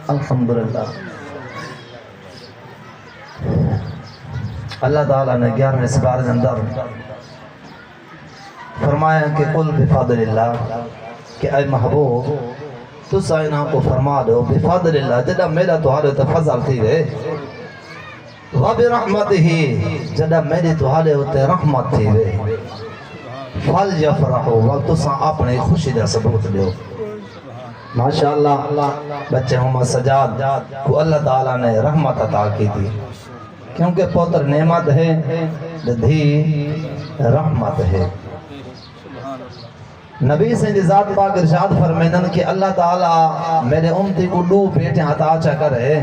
الحمدللہ اللہ تعالیٰ نے 11ویں سپارے کے اندر فرمایا کہ قل بفضل اللہ، کہ اے محبوب تو سائنہ کو فرما دو بفضل اللہ، جدہ میرا تہارے تے فضل تھی گئے، وبرحمتہ جدہ میری تہارے تے رحمت تھی گئے، فَلْيَفْرَحُوا وَتُسَا اپنے خوشی دا ثبوت دیو۔ ماشاءاللہ بچے محمد سجاد کو اللہ تعالیٰ نے رحمت عطا کی تھی، کیونکہ پوتر نعمت ہے دھی رحمت ہے۔ نبی سے ذات پاک ارشاد فرمیدن کہ اللہ تعالیٰ میرے امتی کو 2 بیٹے عطا چا کرے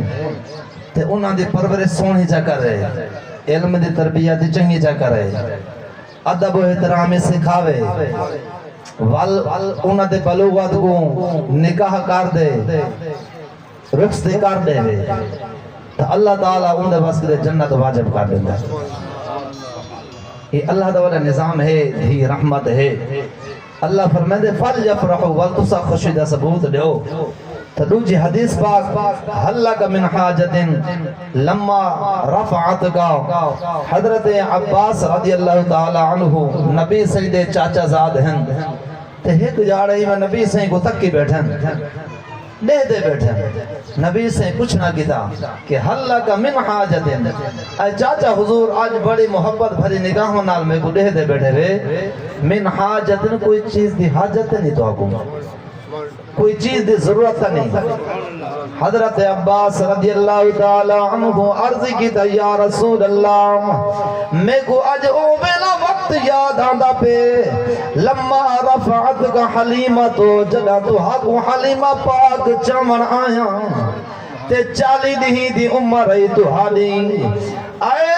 تے انہاں دی پرورش سونی چا کرے، علم دی تربیت چنگی چا کرے، ادب و احترام سکھاوے، انہاں دے بلوغت کو نکاح کر دے، رخصتی کر دے، تو اللہ تعالیٰ ان دے بس کے جنت واجب کر دیتا ہے۔ یہ اللہ تعالیٰ نظام ہے، یہ رحمت ہے۔ اللہ فرمائے فَلْيَفْرَحُوا وَلْتُسَا خوشی دا ثبوت دیو۔ تو دوجی حدیث پاک حَلْ لَكَ مِنْ حَاجَةٍ لَمَّا رَفَعَتْكَ، حضرت عباس رضی اللہ تعالیٰ عنہ نبی سید چاچا زاد ہیں، تو ایک جاڑے میں نبی سے کو تک کی بیٹھیں دے بیٹھیں، نبی سے پوچھنا کیتا کہ حَلْ لَكَ مِنْ حَاجَةٍ، اے چاچا حضور آج بڑی محبت بھری نگاہوں نال میں کو دے بیٹھے وے، من حاجتن کوئی چیز دی حاجت نہیں تو آکوں، کوئی چیز دی ضرورت نہیں۔ حضرت عباس رضی اللہ تعالی عنہ عرض کی تا یا رسول اللہ میں کو آج او بیلا وقت یاد آندہ پہ لما رفعت کا حلیمہ تو جگہ تو حق حلیمہ پاک چمن آیا تے 40 دہی دی عمر رہی تو حالی آئے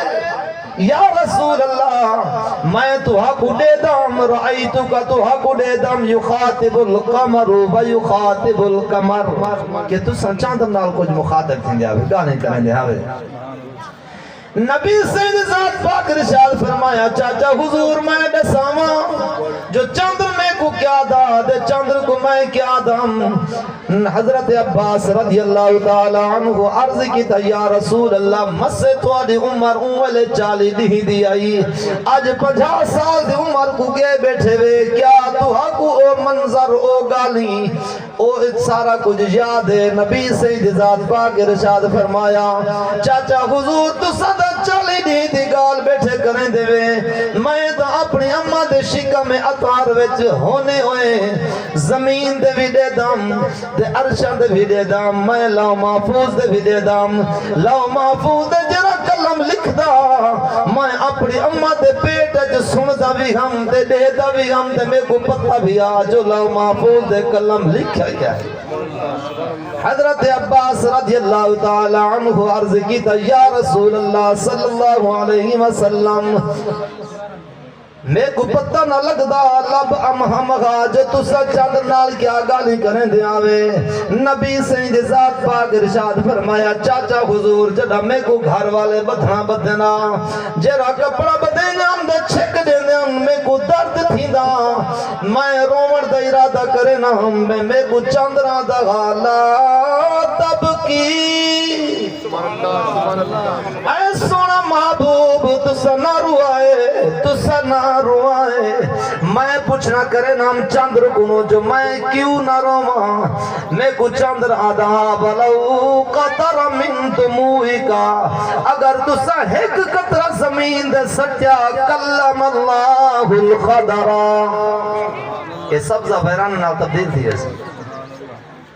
یا رسول اللہ میں تو حق دے دم رأیتو کا تو حق دے دم یخاطب القمر و یخاطب القمر، کہ تو سنچاندم نال کچھ مخاطب تھیں دیا گانے کریں دیا نبی سید ذات پاک رشاد فرمایا چاچا حضور میں دساواں جو چندر میں کو کیا داد چندر کو میں کیا دم۔ حضرت عباس رضی اللہ تعالی عنہ عرض کی تا یا رسول اللہ مسے تواڈی عمر اولے 40 دی آئی آج 50 سال دی عمر کو گئے بیٹھے وے، کیا تو حق او منظر او گالی او سارا کچھ یاد ہے؟ نبی سید ذات پاک رشاد فرمایا چاچا حضور تو صدا 40 دی گال بیٹھے کریں دے وے، میں تو اپنی اماں دے شکم اطار وچ ہونے ہوئے زمین دے بھی دے دم دے عرشان دے بھی دے دم، میں لو محفوظ دے بھی دے دم، لو محفوظ دے جرا کلم لکھ دا، میں اپنی اماں دے پیٹ جو سن دا بھی ہم دے دے دا بھی ہم دے میں کو پتہ بھی آجو لو محفوظ دے کلم لکھا کیا ہے۔ حضرت عباس رضی اللہ تعالی عنہ عرض کی تا یا رسول اللہ صلی اللہ علیہ وسلم میں کو پتہ نہ لگ دا لب ہم غاج تسا چند نال کیا گالی کریں دے آوے۔ نبی سید ذات پاک ارشاد فرمایا چاچا حضور جڑا میں کو گھر والے بدھنا بدھنا جرا کپڑا بدھنا ہم دے چھک دے میں کو درد تھی دا میں رومن دا ارادہ کرے نا میں کو چندرہ دا غالا تب کی اے سونا محبوب تسا نہ روائے تسا نہ روائے، میں پوچھنا کرے نام چندر کنو جو میں کیوں نہ رواں، میں کو چندر آدھا بلو قطر من دموئی کا اگر تسا ایک قطرہ زمین دے سٹیا کلم اللہ الخدرہ۔ یہ سبزہ ویران نال تبدیل تھی ایسی،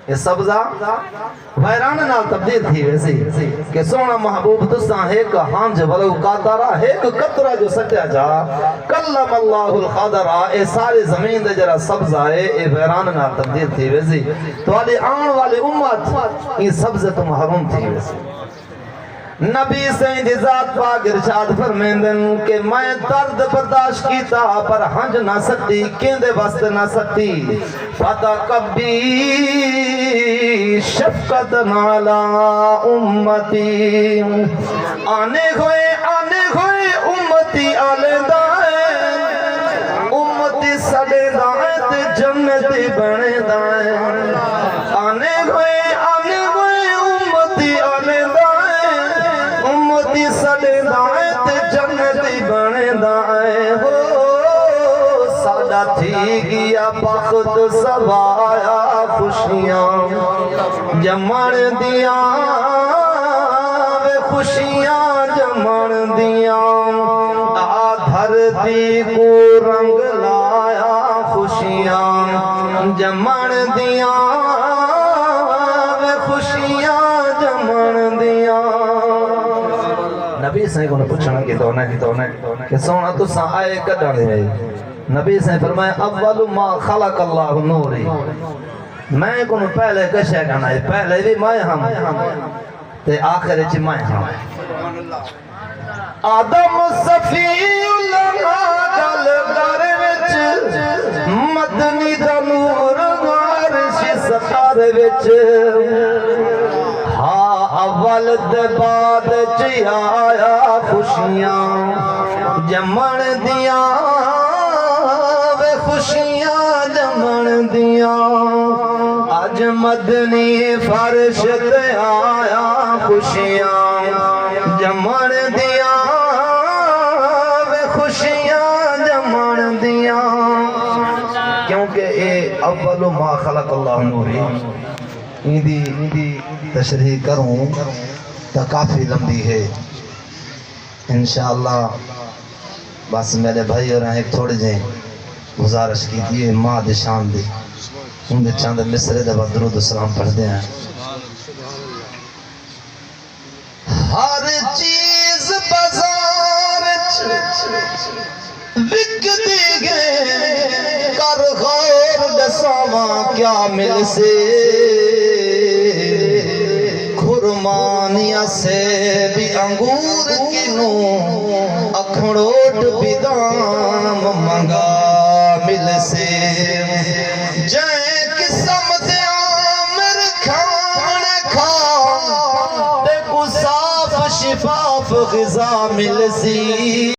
یہ سبزہ ویران نال تبدیل تھی ویسی کہ سونا محبوب تسا ایک ہانج ولو قطرہ ایک قطرہ جو سٹیا جا کلم اللہ الخدرہ، اے ساری زمین دے جرا سبزہ ہے اے ویران نال تبدیل تھی ویسی، تو آلی آن والی امت یہ سبزہ تو محروم تھی ویسی۔ نبی سید ذات پاک ارشاد فرمیندن کہ میں درد برداشت کیتا پر ہنج نہ سکتی کیندے وست نہ سکتی، فتح کبھی شفقت نالا امتی آنے ہوئے امتی آلے دائیں امتی سڑے دائیں تے جنتی بنے دائیں، آنے ہوئے تھی گیا بخت سوایا خوشیاں جمن دیاں وے خوشیاں جمن دیاں آ دھرتی کو رنگ لایا خوشیاں جمن دیاں وے خوشیاں جمن دیاں نبی سے کو پوچھنا کہ تو کہ سونا تو سا آئے کڈانے ہے نبی سے فرمایا اول ما خلق اللہ نوری میں کو پہلے کشے کنا ہے پہلے بھی میں ہم تے آخر چ میں ہم آدم صفی اللہ گل کر وچ مدنی دا نور عرش ستار وچ ہاں اول دے بعد چ آیا خوشیاں جمن دیاں وے خوشیاں جمن دیاں اج مدنی فرش تے آیا خوشیاں جمن دیاں وے خوشیاں جمن دیاں کیونکہ اے اول ما خلق اللہ نوری ایندی تشریح کروں تو کافی لمبی ہے انشاءاللہ بس میرے بھائی اور ایک تھوڑے جائیں گزارش کی دیئے ماں دے شان دے ان دے چاند مصرے دے بعد درود و سلام پڑھ دے ہیں ہر چیز بازار وک دی گئے کر غور دساواں کیا مل سے خرمانیاں سے بھی انگور کنوں اکھڑوٹ بدام منگا مل سے جائیں قسم دے آمر کھان کھان تے کو صاف شفاف غذا مل سی